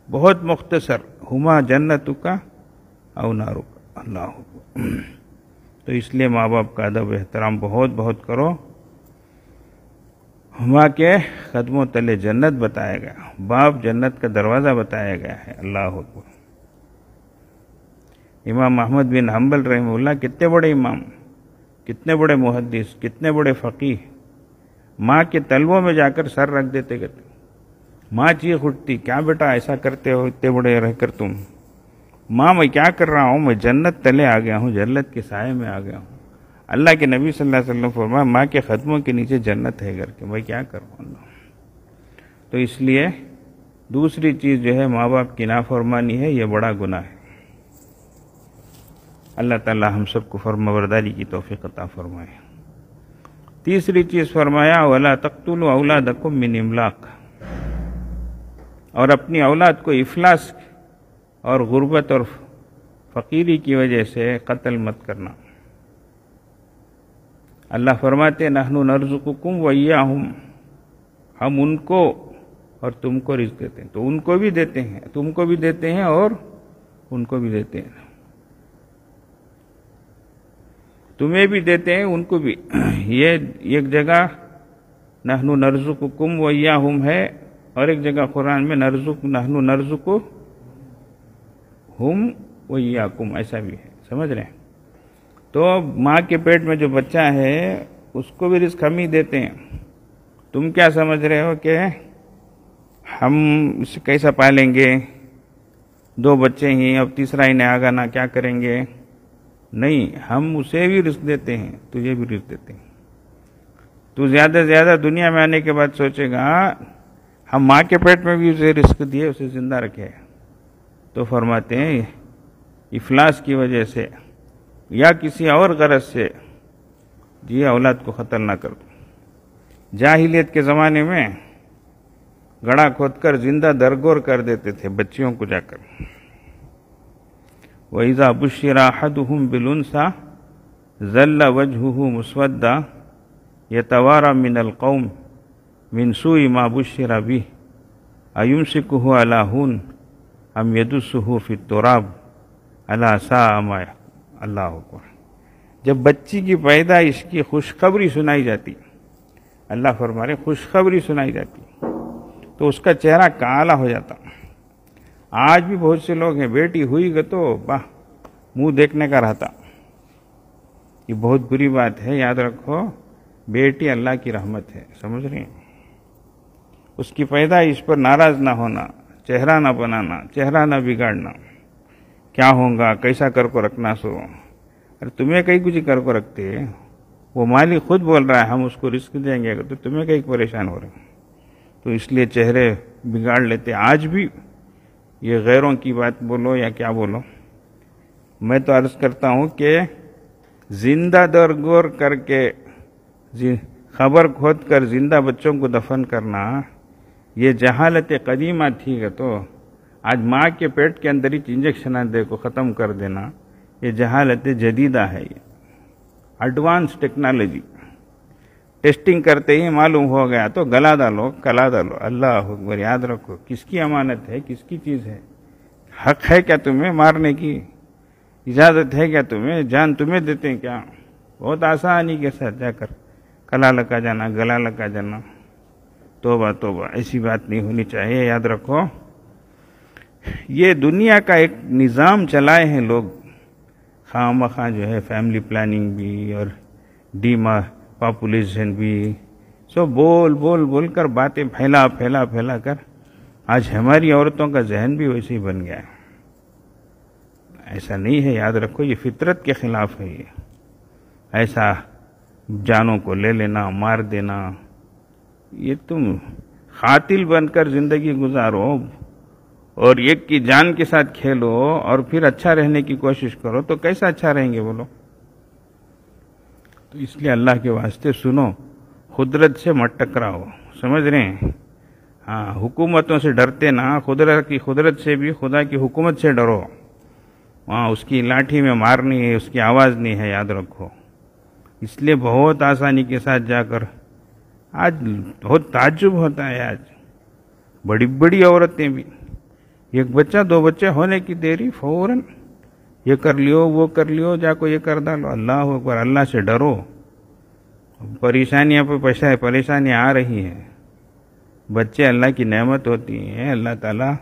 بہت مختصر, ہما جنت کا او نارو کا. اللہ. تو اس لیے ماں باپ کا ادب احترام بہت کرو. ہما کے قدموں تلے جنت بتایا گیا, باپ جنت کا دروازہ بتایا گیا ہے. اللہ اکبر. امام احمد بن حنبل رحمہ اللہ کتنے بڑے امام, کتنے بڑے محدث, کتنے بڑے فقیہ, ماں کے تلووں میں جا کر سر رکھ دیتے. ماں چیخ اٹھتی, کیا بیٹا ایسا کرتے ہو, اتنے بڑے رہ کر تم. ماں میں کیا کر رہا ہوں, میں جنت تلے آ گیا ہوں, جنت کے سائے میں آ گیا ہوں. اللہ کے نبی صلی اللہ علیہ وسلم فرمایا, ماں کے قدموں کے نیچے جنت ہے کر کے, میں کیا کروں. اللہ. تو اس لیے دوسری چیز جو ہے ماں باپ کی نافرمانی ہے, یہ بڑا گناہ ہے. اللہ تعالی ہم سب کو فرمانبرداری کی توفیق عطا فرمائے۔ تیسری چیز فرمایا وَلَا تَقْتُلُوا أَوْلَادَكُمْ مِنْ إِمْلَاقٍ، اور اپنی اولاد کو افلاس اور غربت اور فقیری کی وجہ سے قتل مت کرنا۔ اللہ فرماتے نحن نرزقکم وإیاہم، ہم ان کو اور تم کو رزق دیتے ہیں، تو ان کو بھی دیتے ہیں، تم کو بھی دیتے ہیں اور ان کو بھی دیتے ہیں، تمہیں بھی دیتے ہیں ان کو بھی۔ یہ ایک جگہ نحن نرزقکم وإیاہم ہے، اور ایک جگہ قرآن میں نحن نرزقہم وإیاکم ایسا بھی ہے، سمجھ رہے ہیں؟ تو ماں کے پیٹ میں جو بچہ ہے اس کو بھی رزق ہم ہی دیتے ہیں۔ تم کیا سمجھ رہے ہو کہ ہم اسے کیسا پالیں گے، 2 بچے ہی، اب تیسرا ہی نہیں آگا نا، کیا کریں گے؟ نہیں، ہم اسے بھی رزق دیتے ہیں، تجھے بھی رزق دیتے ہیں۔ تو زیادہ سے زیادہ دنیا میں آنے کے بعد سوچے گا ہم ماں کے پیٹ میں بھی اسے رزق دیے، اسے زندہ رکھے، تو فرماتے ہیں افلاس کی وجہ سے یا کسی اور غرض سے جی اولاد کو قتل نہ کر دو۔ جاہلیت کے زمانے میں گڑھا کھود کر زندہ درگور کر دیتے تھے بچیوں کو جا کر۔ وَإِذَا بُشِّرَ أَحَدُهُمْ بِالْأُنثَىٰ ظَلَّ وَجْهُهُ مُسْوَدًّا يَتَوَارَىٰ مِنَ الْقَوْمِ مِنْ سُوءِ مَا بُشِّرَ بِهِ أَيُمْسِكُهُ عَلَىٰ هُونٍ أَمْ يَدُسُّهُ فِي التُّرَابِ أَلَا سَاءَ مَا يَحْكُمُونَ۔ اللہ اکبر۔ جب بچی کی پیدائش کی خوشخبری سنائی جاتی، اللہ فرما رہے خوشخبری سنائی جاتی، تو اس کا چہرہ کالا ہو جاتا۔ آج بھی بہت سے لوگ ہیں بیٹی ہوئی گا تو منہ دیکھنے کا رہتا۔ یہ بہت بری بات ہے، یاد رکھو بیٹی اللہ کی رحمت ہے، سمجھ رہے ہیں؟ اس کی پیدائش پر ناراض نہ ہونا، چہرہ نہ بنانا، چہرہ نہ بگاڑنا، کیا ہوگا کیسا کر کو رکھنا سو، اور تمہیں کہیں کچھ کر کو رکھتے، وہ مالک خود بول رہا ہے ہم اس کو رزق دیں گے، تو تمہیں کہیں پریشان ہو رہے ہیں، تو اس لیے چہرے بگاڑ لیتے۔ آج بھی یہ غیروں کی بات بولو یا کیا بولو، میں تو عرض کرتا ہوں کہ زندہ درگور کر کے خبر کھود کر زندہ بچوں کو دفن کرنا یہ جہالت قدیمہ تھی گا، تو آج ماں کے پیٹ کے اندر ہی انجیکشن دے کو ختم کر دینا یہ جہالت جدیدہ ہے، یہ ایڈوانس ٹیکنالوجی۔ ٹیسٹنگ کرتے ہی معلوم ہو گیا تو گلا ڈالو کلا ڈالو۔ اللہ اکبر۔ یاد رکھو کس کی امانت ہے، کس کی چیز ہے؟ حق ہے کیا تمہیں مارنے کی؟ اجازت ہے کیا تمہیں؟ جان تمہیں دیتے ہیں کیا؟ بہت آسانی کے ساتھ جا کر کلا لگا جانا، گلا لگا جانا۔ توبہ توبہ، ایسی بات نہیں ہونی چاہیے۔ یاد رکھو یہ دنیا کا ایک نظام چلائے ہیں لوگ، خواہ مخواہ جو ہے فیملی پلاننگ بھی اور پاپولیشن بھی، سو بول بول بول کر باتیں پھیلا پھیلا پھیلا کر آج ہماری عورتوں کا ذہن بھی ویسے ہی بن گیا ہے۔ ایسا نہیں ہے، یاد رکھو یہ فطرت کے خلاف ہے۔ یہ ایسا جانوں کو لے لینا، مار دینا، یہ تم قاتل بن کر زندگی گزارو اور ایک کی جان کے ساتھ کھیلو اور پھر اچھا رہنے کی کوشش کرو تو کیسا اچھا رہیں گے بولو؟ تو اس لیے اللہ کے واسطے سنو، قدرت سے مت ٹکراؤ، سمجھ رہے ہیں؟ ہاں، حکومتوں سے ڈرتے نہ، قدرت سے بھی، خدا کی حکومت سے ڈرو۔ وہاں اس کی لاٹھی میں مارنی ہے، اس کی آواز نہیں ہے، یاد رکھو۔ اس لیے بہت آسانی کے ساتھ جا کر آج بہت تعجب ہوتا ہے، آج بڑی بڑی عورتیں بھی ایک بچہ 2 بچے ہونے کی دیری فوراً یہ کر لیو وہ کر لیو، جا کو یہ کر ڈالو۔ اللہ اکبر۔ اللہ سے ڈرو، پریشانیاں پہ پریشانیاں آ رہی ہیں۔ بچے اللہ کی نعمت ہوتی ہیں، اللہ تعالیٰ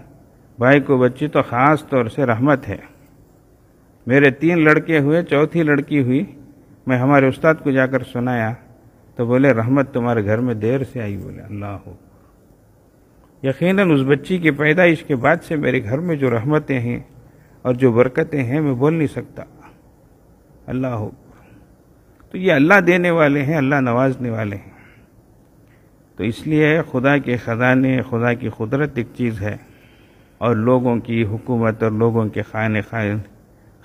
بھائی کو بچی تو خاص طور سے رحمت ہے۔ میرے 3 لڑکے ہوئے، 4تھی لڑکی ہوئی، میں ہمارے استاد کو جا کر سنایا تو بولے رحمت تمہارے گھر میں دیر سے آئی، بولے اللہ ہو۔ یقیناً اس بچی کی پیدائش کے بعد سے میرے گھر میں جو رحمتیں ہیں اور جو برکتیں ہیں میں بول نہیں سکتا، اللہ ہو۔ تو یہ اللہ دینے والے ہیں، اللہ نوازنے والے ہیں۔ تو اس لیے خدا کے خزانے، خدا کی قدرت ایک چیز ہے، اور لوگوں کی حکومت اور لوگوں کے خائن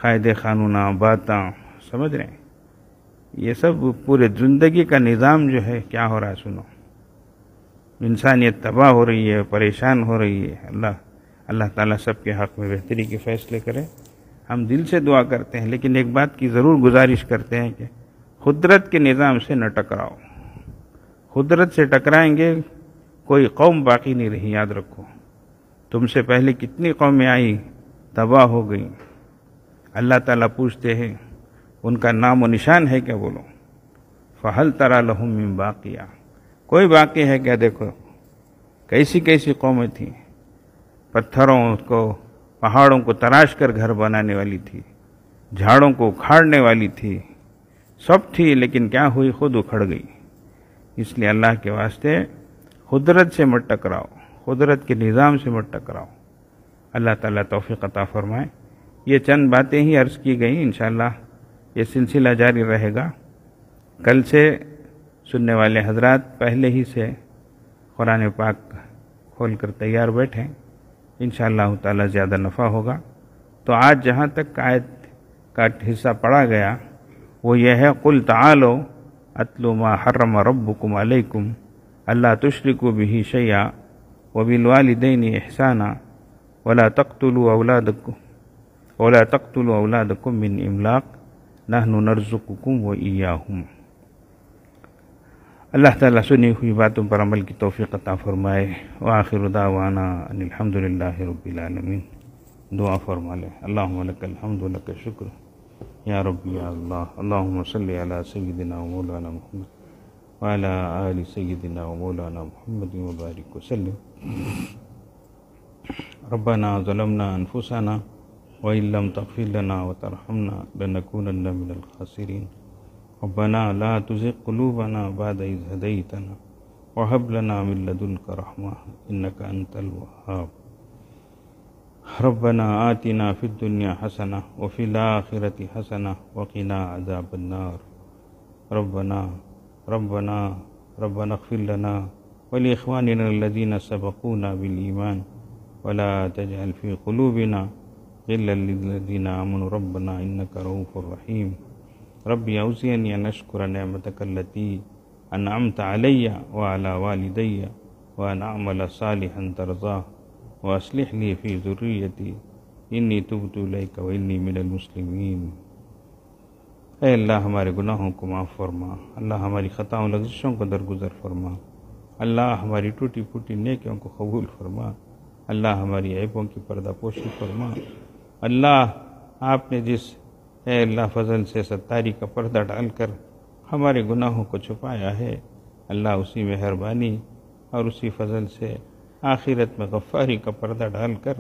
قاعدے قانوناں باتاں، سمجھ رہے ہیں؟ یہ سب پورے زندگی کا نظام جو ہے کیا ہو رہا ہے سنو. انسانیت تباہ ہو رہی ہے، پریشان ہو رہی ہے. اللہ تعالیٰ سب کے حق میں بہتری کے فیصلے کرے. ہم دل سے دعا کرتے ہیں، لیکن ایک بات کی ضرور گزارش کرتے ہیں کہ قدرت کے نظام سے نہ ٹکراؤ. قدرت سے ٹکرائیں گے کوئی قوم باقی نہیں رہی. یاد رکھو، تم سے پہلے کتنی قومیں آئی، تباہ ہو گئیں. اللہ تعالیٰ پوچھتے ہیں ان کا نام و نشان ہے کیا؟ بولو. فَهَلْ تَرَى لَهُم مِّن بَاقِيَةٍ، کوئی باقی ہے کیا؟ دیکھو کیسی کیسی قومیں تھیں. پتھروں کو، پہاڑوں کو تراش کر گھر بنانے والی تھی، جھاڑوں کو اکھاڑنے والی تھی، سب تھی، لیکن کیا ہوئی؟ خود اکھڑ گئی. اس لیے اللہ کے واسطے قدرت سے مت ٹکراؤ، قدرت کے نظام سے مت ٹکراؤ. اللہ تعالیٰ توفیق عطا فرمائے. یہ چند باتیں ہی عرض کی گئیں، انشاءاللہ یہ سلسلہ جاری رہے گا. کل سے سننے والے حضرات پہلے ہی سے قرآن پاک کھول کر تیار بیٹھیں، انشاءاللہ تعالیٰ زیادہ نفع ہوگا. تو آج جہاں تک آیت کا حصہ پڑھا گیا وہ یہ ہے: قُلْ تَعَالَوْا أَتْلُ مَا حَرَّمَ رَبُّكُمْ عَلَيْكُمْ أَلَّا تُشْرِكُوا بِهِ شَيْئًا وَبِالْوَالِدَيْنِ إِحْسَانًا وَلَا تَقْتُلُوا أَوْلَادَكُمْ مِنْ إِمْلَاقٍ نَحْنُ نَرْزُقُكُمْ وَإِيَّاهُمْ. اللہ تعالیٰ سنی ہوئی باتوں پر عمل کی توفیق عطا فرمائے. وآخر دعوانا ان الحمد للہ رب العالمین. دعا فرما لیں. اللہم لک الحمد لک الشکر یا رب یا اللہ. اللہم صلی علی سیدنا و مولانا محمد وعلی آل سیدنا و مولانا محمد وبارک وسلم. ربنا ظلمنا انفسنا وإن لم تغفر لنا وترحمنا لنكونن من الخاسرين. ربنا لا تزغ قلوبنا بعد إذ هديتنا وهب لنا من لدنك رحمة إنك أنت الوهاب. ربنا آتنا في الدنيا حسنة وفي الآخرة حسنة وقنا عذاب النار. ربنا اغفر لنا ولإخواننا الذين سبقونا بالإيمان ولا تجعل في قلوبنا غلا للذين آمنوا ربنا إنك رؤوف رحيم. ربي أوزعني أن أشكر نعمتك التي أنعمت علي وعلى والدي وأن أعمل صالحا ترضاه وأصلح لي في ذريتي إني تبت إليك وإني من المسلمين. اے اللہ ہمارے گناہوں کو معاف فرما. اللہ ہماری خطاؤں لغزشوں کو درگزر فرما. اللہ ہماری ٹوٹی پھوٹی نیکیوں کو قبول فرما. اللہ ہماری عیبوں کی پردہ پوشی فرما. اللہ آپ نے جس اے اللہ فضل سے ستاری کا پردہ ڈال کر ہمارے گناہوں کو چھپایا ہے، اللہ اسی مہربانی اور اسی فضل سے آخرت میں غفاری کا پردہ ڈال کر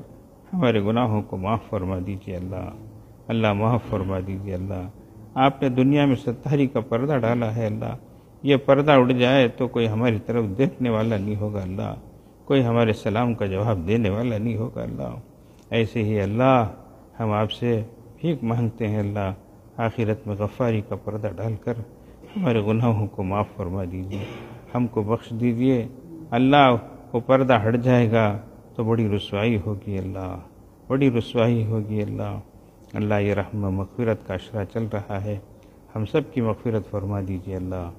ہمارے گناہوں کو معاف فرما دیجیے. اللہ معاف فرما دیجیے. اللہ آپ نے دنیا میں ستاری کا پردہ ڈالا ہے. اللہ یہ پردہ اڑ جائے تو کوئی ہماری طرف دیکھنے والا نہیں ہوگا. اللہ کوئی ہمارے سلام کا جواب دینے والا نہیں ہوگا. اللہ ایسے ہی اللہ ہم آپ سے بھیک مانگتے ہیں. اللہ آخرت میں غفاری کا پردہ ڈال کر ہمارے گناہوں کو معاف فرما دیجیے، ہم کو بخش دیجیے. اللہ وہ پردہ ہٹ جائے گا تو بڑی رسوائی ہوگی. اللہ بڑی رسوائی ہوگی. اللہ یہ رحم و مغفرت کا اشرا چل رہا ہے، ہم سب کی مغفرت فرما دیجیے. اللہ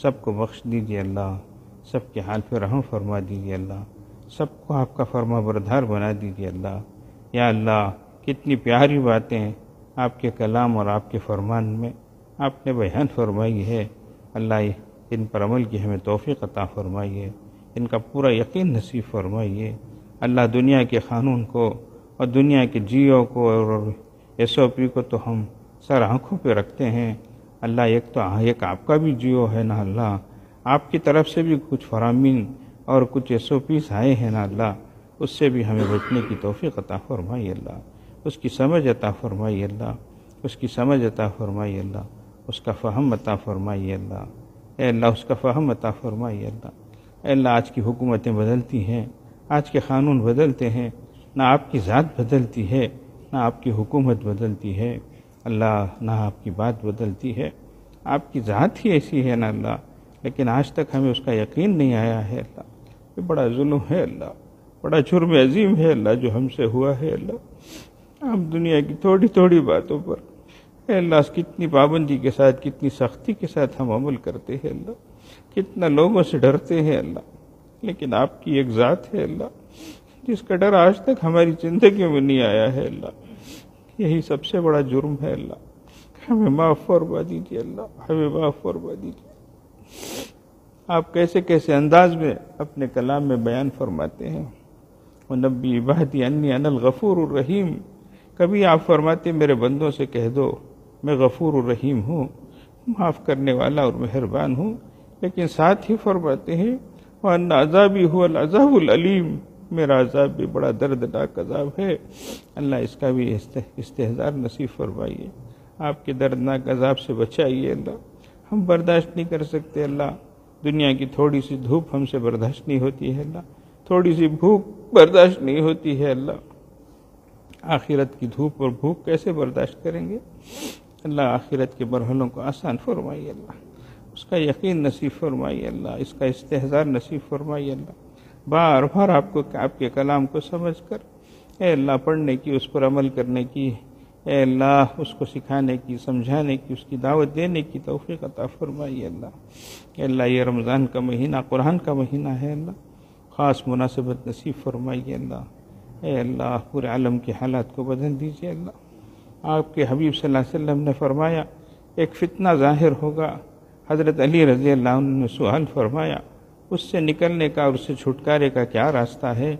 سب کو بخش دیجیے. اللہ سب کے حال پہ رحم فرما دیجیے. اللہ سب کو آپ کا فرما بردار بنا دیجیے. اللہ یا اللہ کتنی پیاری باتیں آپ کے کلام اور آپ کے فرمان میں آپ نے بیان فرمائی ہے. اللہ ان پر عمل کی ہمیں توفیق عطا فرمائیے، ان کا پورا یقین نصیب فرمائیے. اللہ دنیا کے قانون کو اور دنیا کے جیو کو اور SOP کو تو ہم سر آنکھوں پہ رکھتے ہیں. اللہ ایک آپ کا بھی جیو ہے نا. اللہ آپ کی طرف سے بھی کچھ فرامین اور کچھ SOPs آئے ہیں نا. اللہ اس سے بھی ہمیں بچنے کی توفیق عطا فرمائیے. اللہ اس کی سمجھ عطا فرمائیے. اللہ اس کی سمجھ عطا فرمائیے. اللہ اس کا فہم عطا فرمائیے. اللہ اے اللہ اس کا فہم عطا فرمائیے. اللہ اے اللہ آج کی حکومتیں بدلتی ہیں، آج کے قانون بدلتے ہیں، نہ آپ کی ذات بدلتی ہے نہ آپ کی حکومت بدلتی ہے. اللہ نہ آپ کی بات بدلتی ہے، آپ کی ذات ہی ایسی ہے نا. اللہ لیکن آج تک ہمیں اس کا یقین نہیں آیا ہے. اللہ یہ بڑا ظلم ہے. اللہ بڑا جرم عظیم ہے اللہ جو ہم سے ہوا ہے. اللہ ہم دنیا کی تھوڑی تھوڑی باتوں پر اے اللہ کتنی پابندی کے ساتھ، کتنی سختی کے ساتھ ہم عمل کرتے ہیں اللہ، کتنا لوگوں سے ڈرتے ہیں اللہ، لیکن آپ کی ایک ذات ہے اللہ جس کا ڈر آج تک ہماری زندگیوں میں نہیں آیا ہے اللہ، یہی سب سے بڑا جرم ہے اللہ، ہمیں معاف فرما دیجیے اللہ، ہمیں معاف فرما دیجیے۔ آپ کیسے کیسے انداز میں اپنے کلام میں بیان فرماتے ہیں، وَنَبِّئْ عِبَادِي أَنِّي أَنَا الْغَفُورُ الرَّحِيمُ، کبھی آپ فرماتے میرے بندوں سے کہہ دو میں غفور الرحیم ہوں، معاف کرنے والا اور مہربان ہوں، لیکن ساتھ ہی فرماتے ہیں وَأَنَّ عَذَابِي هُوَ الْعَذَابُ الْأَلِيمُ، میرا عذاب بھی بڑا دردناک عذاب ہے، اللہ اس کا بھی استحضار نصیب فرمائیے، آپ کے دردناک عذاب سے بچائیے اللہ، ہم برداشت نہیں کر سکتے اللہ، دنیا کی تھوڑی سی دھوپ ہم سے برداشت نہیں ہوتی ہے اللہ، تھوڑی سی بھوک برداشت نہیں ہوتی ہے اللہ، آخرت کی دھوپ اور بھوک کیسے برداشت کریں گے اللہ، آخرت کے مرحلوں کو آسان فرمائیے اللہ، اس کا یقین نصیب فرمائیے اللہ، اس کا استحضار نصیب فرمائیے اللہ، بار بار آپ کے کلام کو سمجھ کر اے اللہ پڑھنے کی، اس پر عمل کرنے کی، اے اللہ اس کو سکھانے کی، سمجھانے کی، اس کی دعوت دینے کی توفیق عطا فرمائیے اللہ۔ اے اللہ یہ رمضان کا مہینہ قرآن کا مہینہ ہے اللہ، خاص مناسبت نصیب فرمائیے اللہ، اے اللہ پورے عالم کے حالات کو بدل دیجیے اللہ۔ آپ کے حبیب صلی اللہ علیہ وسلم نے فرمایا ایک فتنہ ظاہر ہوگا، حضرت علی رضی اللہ عنہ نے سوال فرمایا اس سے نکلنے کا اور اس سے چھٹکارے کا کیا راستہ ہے،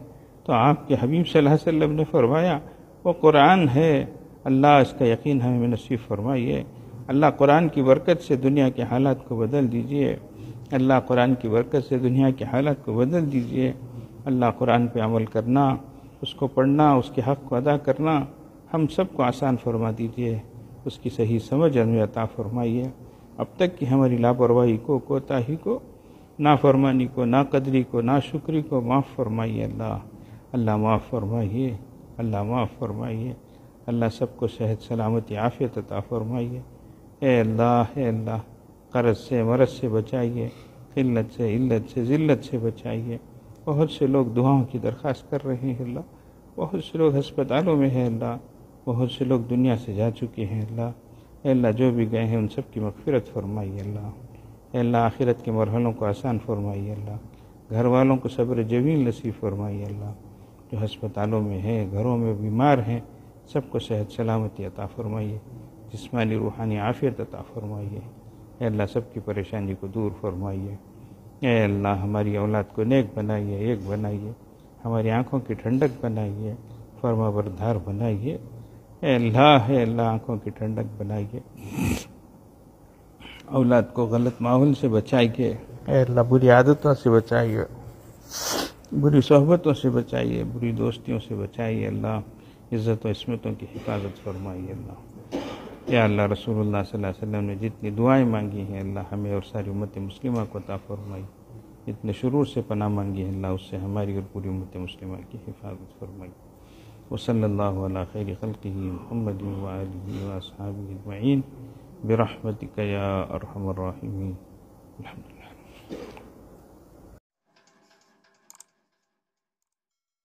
تو آپ کے حبیب صلی اللہ علیہ وسلم نے فرمایا وہ قرآن ہے، اللہ اس کا یقین ہمیں نصیب فرمائیے، اللہ قرآن کی برکت سے دنیا کے حالات کو بدل دیجیے، اللہ قرآن کی برکت سے دنیا کے حالات کو بدل دیجیے، اللہ قرآن پہ عمل کرنا، اس کو پڑھنا، اس کے حق کو ادا کرنا ہم سب کو آسان فرما دیجیے، اس کی صحیح سمجھ ہمیں عطا فرمائیے، اب تک کی ہماری لاپرواہی کو، کوتاہی کو، نافرمانی کو، ناقدری کو، ناشکری کو معاف فرمائیے اللہ، اللہ معاف فرمائیے، اللہ معاف فرمائیے، اللہ سب کو صحت سلامتی عافیت عطا فرمائیے، اے اللہ قرض سے مرض سے بچائیے، قلت سے علت سے ذلت سے بچائیے، بہت سے لوگ دعاؤں کی درخواست کر رہے ہیں اللہ، بہت سے لوگ ہسپتالوں میں ہیں اللہ، بہت سے لوگ دنیا سے جا چکے ہیں اللہ، اے اللہ جو بھی گئے ہیں ان سب کی مغفرت فرمائیے اللہ، اے اللہ آخرت کے مرحلوں کو آسان فرمائیے اللہ، گھر والوں کو صبر جمیل نصیب فرمائیے اللہ، جو ہسپتالوں میں ہیں، گھروں میں بیمار ہیں، سب کو صحت سلامتی عطا فرمائیے، جسمانی روحانی عافیت عطا فرمائیے، اے اللہ سب کی پریشانی کو دور فرمائیے، اے اللہ ہماری اولاد کو نیک بنائیے، ایک بنائیے، ہماری آنکھوں کی ٹھنڈک بنائیے، فرما بردار بنائیے، اے اللہ آنکھوں کی ٹھنڈک بنائیے، اولاد کو غلط ماحول سے بچائیے، اے اللہ بری عادتوں سے بچائیے، بری صحبتوں سے بچائیے، بری دوستیوں سے بچائیے اللہ، عزت و عصمتوں کی حفاظت فرمائیے اللہ، یا اللہ رسول اللہ صلی اللہ علیہ وسلم نے جتنی دعائیں مانگی ہیں اللہ ہمیں اور ساری امت مسلمہ کو عطا فرمائی، جتنے شرور سے پناہ مانگی ہے اللہ اس سے ہماری اور پوری امت مسلمہ کی حفاظت فرمائی، وصلی اللہ علی خیر خلقہ محمد وآلہ واصحابہ اجمعین برحمتک یا ارحم الراحمین، الحمدللہ۔